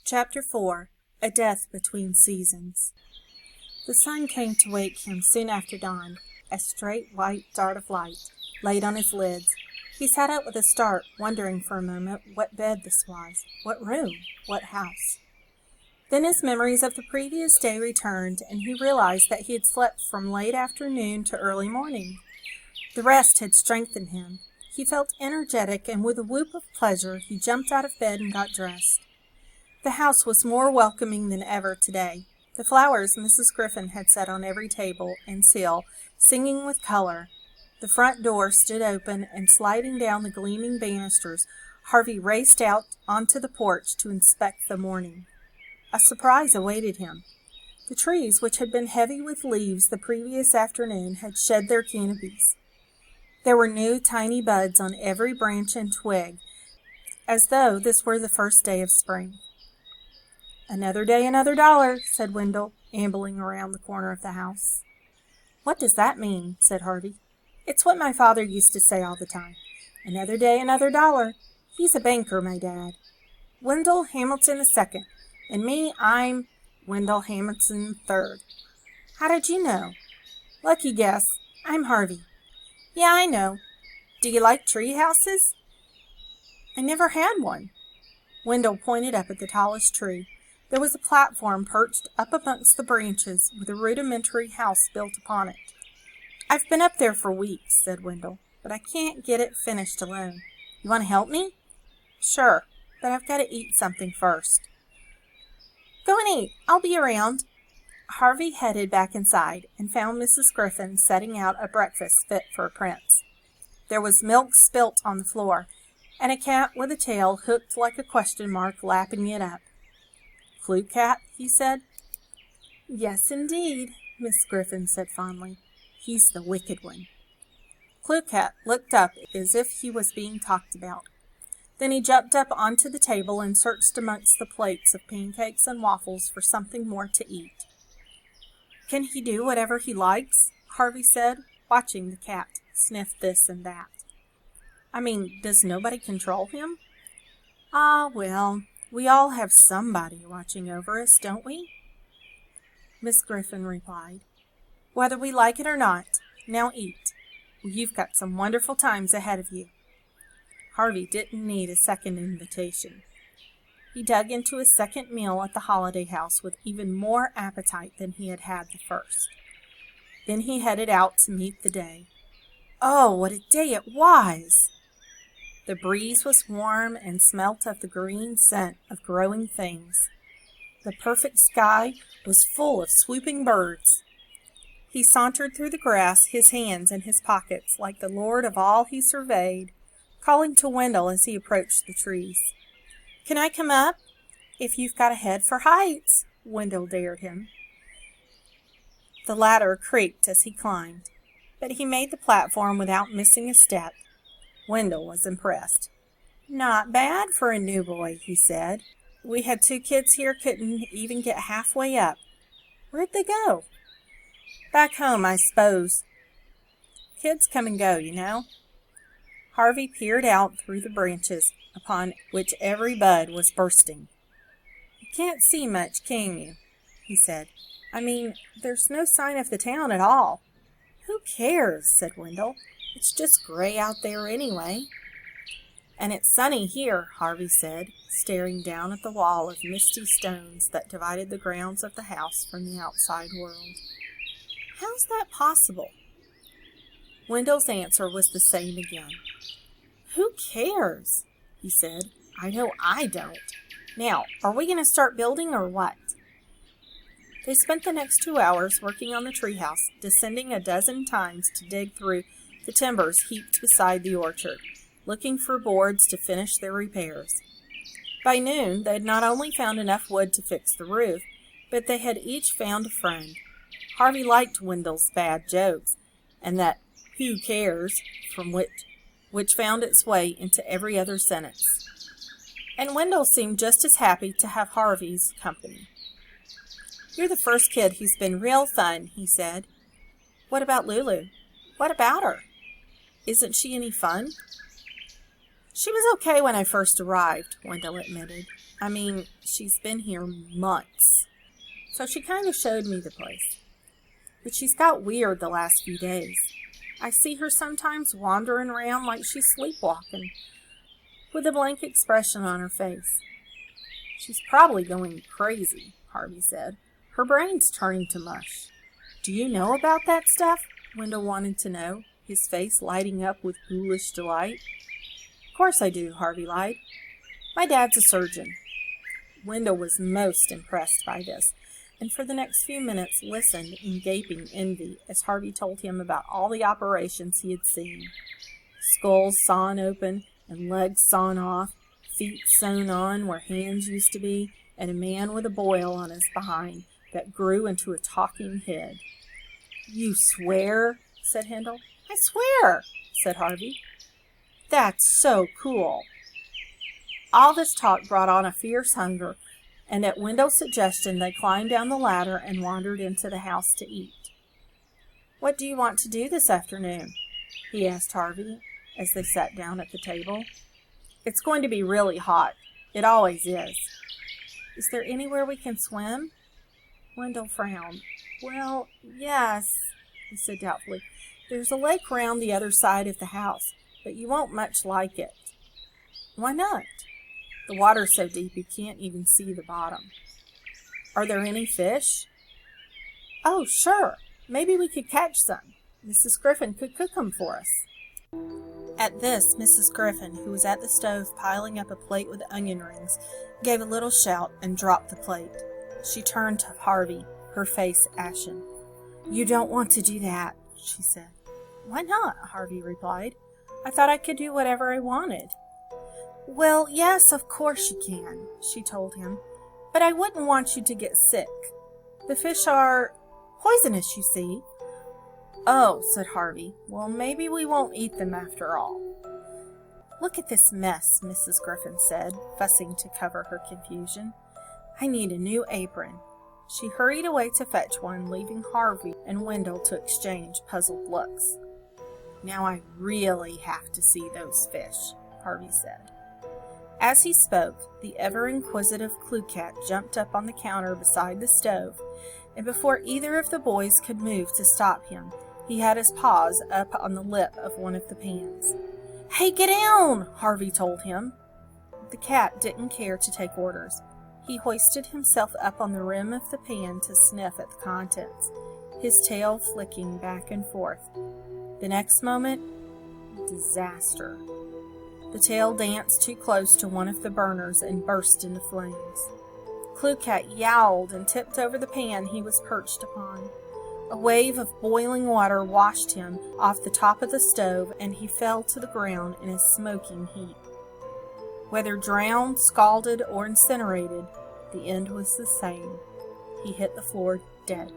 Chapter 4. A Death Between Seasons. The sun came to wake him soon after dawn, a straight white dart of light, laid on his lids. He sat up with a start, wondering for a moment what bed this was, what room, what house. Then his memories of the previous day returned, and he realized that he had slept from late afternoon to early morning. The rest had strengthened him. He felt energetic, and with a whoop of pleasure, he jumped out of bed and got dressed. The house was more welcoming than ever today. The flowers Mrs. Griffin had set on every table and sill, singing with color. The front door stood open, and sliding down the gleaming banisters, Harvey raced out onto the porch to inspect the morning. A surprise awaited him. The trees, which had been heavy with leaves the previous afternoon, had shed their canopies. There were new tiny buds on every branch and twig, as though this were the first day of spring. "Another day, another dollar," said Wendell, ambling around the corner of the house. "What does that mean?" said Harvey. "It's what my father used to say all the time. Another day, another dollar. He's a banker, my dad. Wendell Hamilton II. And me, I'm Wendell Hamilton III. How did you know?" "Lucky guess. I'm Harvey." "Yeah, I know. Do you like tree houses?" "I never had one." Wendell pointed up at the tallest tree. There was a platform perched up amongst the branches, with a rudimentary house built upon it. "I've been up there for weeks," said Wendell, "but I can't get it finished alone. You want to help me?" "Sure, but I've got to eat something first." "Go and eat. I'll be around." Harvey headed back inside and found Mrs. Griffin setting out a breakfast fit for a prince. There was milk spilt on the floor, and a cat with a tail hooked like a question mark lapping it up. "Clue Cat?" he said. "Yes, indeed," Miss Griffin said fondly. "He's the wicked one." Clue Cat looked up as if he was being talked about. Then he jumped up onto the table and searched amongst the plates of pancakes and waffles for something more to eat. "Can he do whatever he likes?" Harvey said, watching the cat sniff this and that. "I mean, does nobody control him?" "Ah, well, we all have somebody watching over us, don't we?" Miss Griffin replied. "Whether we like it or not. Now eat. You've got some wonderful times ahead of you." Harvey didn't need a second invitation. He dug into his second meal at the holiday house with even more appetite than he had had the first. Then he headed out to meet the day. Oh, what a day it was! The breeze was warm and smelt of the green scent of growing things. The perfect sky was full of swooping birds. He sauntered through the grass, his hands in his pockets, like the lord of all he surveyed, calling to Wendell as he approached the trees. "Can I come up?" "If you've got a head for heights," Wendell dared him. The ladder creaked as he climbed, but he made the platform without missing a step. Wendell was impressed. "Not bad for a new boy," he said. "We had 2 kids here couldn't even get halfway up. Where'd they go?" "Back home, I s'pose. Kids come and go, you know." Harvey peered out through the branches, upon which every bud was bursting. "You can't see much, can you?" he said. "I mean, there's no sign of the town at all." "Who cares?" said Wendell. "It's just gray out there anyway." "And it's sunny here," Harvey said, staring down at the wall of misty stones that divided the grounds of the house from the outside world. "How's that possible?" Wendell's answer was the same again. "Who cares?" he said. "I know I don't. Now, are we going to start building or what?" They spent the next 2 hours working on the treehouse, descending a dozen times to dig through the timbers heaped beside the orchard, looking for boards to finish their repairs. By noon, they had not only found enough wood to fix the roof, but they had each found a friend. Harvey liked Wendell's bad jokes, and that "who cares" from which found its way into every other sentence. And Wendell seemed just as happy to have Harvey's company. "You're the first kid who's been real fun," he said. "What about Lulu?" "What about her?" "Isn't she any fun?" "She was okay when I first arrived," Wendell admitted. I mean, she's been here months. So she kind of showed me the place. But she's got weird the last few days. I see her sometimes wandering around like she's sleepwalking, with a blank expression on her face. She's probably going crazy, Harvey said. Her brain's turning to mush. Do you know about that stuff? Wendell wanted to know, his face lighting up with ghoulish delight. Of course I do, Harvey lied. My dad's a surgeon. Wendell was most impressed by this, and for the next few minutes listened in gaping envy as Harvey told him about all the operations he had seen. Skulls sawn open and legs sawn off, feet sewn on where hands used to be, and a man with a boil on his behind that grew into a talking head. You swear? Said Hendel. I swear, said Harvey. That's so cool. All this talk brought on a fierce hunger, and at Wendell's suggestion they climbed down the ladder and wandered into the house to eat. What do you want to do this afternoon? He asked Harvey as they sat down at the table. It's going to be really hot. It always is. Is there anywhere we can swim? Wendell frowned. Well, yes, he said doubtfully. There's a lake round the other side of the house, but you won't much like it. Why not? The water's so deep you can't even see the bottom. Are there any fish? Oh, sure. Maybe we could catch some. Mrs. Griffin could cook them for us. At this, Mrs. Griffin, who was at the stove piling up a plate with onion rings, gave a little shout and dropped the plate. She turned to Harvey, her face ashen. You don't want to do that, she said. Why not? Harvey replied. I thought I could do whatever I wanted. Well, yes, of course you can, she told him. But I wouldn't want you to get sick. The fish are poisonous, you see. Oh, said Harvey. Well, maybe we won't eat them after all. Look at this mess, Mrs. Griffin said, fussing to cover her confusion. I need a new apron. She hurried away to fetch one, leaving Harvey and Wendell to exchange puzzled looks. Now I really have to see those fish, Harvey said. As he spoke, the ever-inquisitive Cluecat jumped up on the counter beside the stove, and before either of the boys could move to stop him, he had his paws up on the lip of one of the pans. Hey, get down, Harvey told him. The cat didn't care to take orders. He hoisted himself up on the rim of the pan to sniff at the contents, his tail flicking back and forth. The next moment, disaster. The tail danced too close to one of the burners and burst into flames. Cluecat yowled and tipped over the pan he was perched upon. A wave of boiling water washed him off the top of the stove, and he fell to the ground in a smoking heap. Whether drowned, scalded, or incinerated, the end was the same. He hit the floor dead.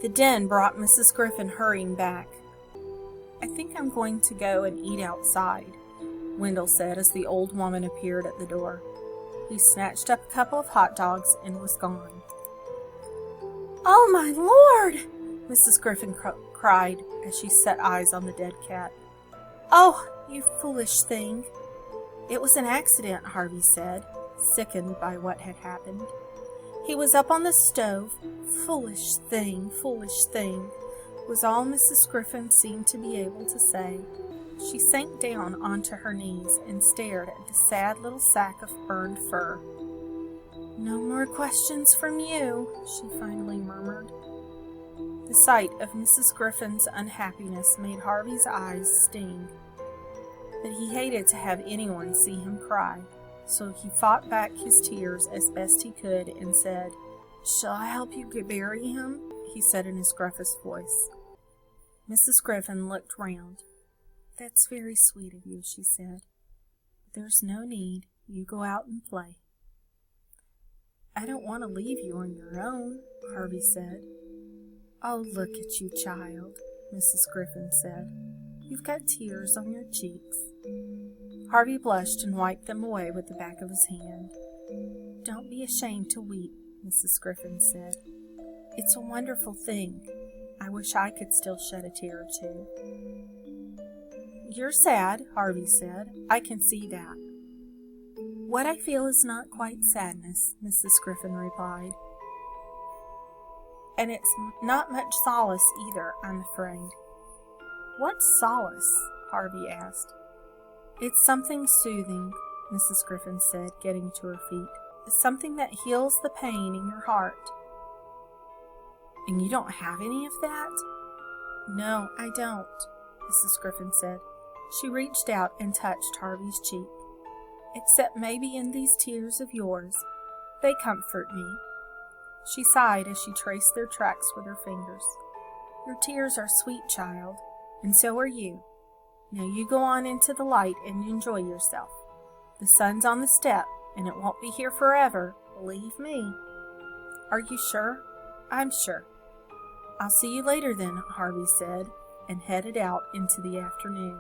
The din brought Mrs. Griffin hurrying back. I think I'm going to go and eat outside, Wendell said as the old woman appeared at the door. He snatched up a couple of hot dogs and was gone. Oh, my Lord! Mrs. Griffin cried as she set eyes on the dead cat. Oh, you foolish thing! It was an accident, Harvey said, sickened by what had happened. He was up on the stove. Foolish thing, was all Mrs. Griffin seemed to be able to say. She sank down onto her knees and stared at the sad little sack of burned fur. No more questions from you, she finally murmured. The sight of Mrs. Griffin's unhappiness made Harvey's eyes sting. But he hated to have anyone see him cry, so he fought back his tears as best he could and said, Shall I help you bury him? He said in his gruffest voice. Mrs. Griffin looked round. That's very sweet of you, she said. But there's no need. You go out and play. I don't want to leave you on your own, Harvey said. Oh, look at you, child, Mrs. Griffin said. You've got tears on your cheeks. Harvey blushed and wiped them away with the back of his hand. Don't be ashamed to weep, Mrs. Griffin said. It's a wonderful thing. I wish I could still shed a tear or two. You're sad, Harvey said. I can see that. What I feel is not quite sadness, Mrs. Griffin replied. And it's not much solace either, I'm afraid. What's solace? Harvey asked. It's something soothing, Mrs. Griffin said, getting to her feet. It's something that heals the pain in your heart. And you don't have any of that? No, I don't, Mrs. Griffin said. She reached out and touched Harvey's cheek. Except maybe in these tears of yours. They comfort me. She sighed as she traced their tracks with her fingers. Your tears are sweet, child, and so are you. Now you go on into the light and enjoy yourself. The sun's on the step, and it won't be here forever, believe me. Are you sure? I'm sure. I'll see you later then, Harvey said, and headed out into the afternoon.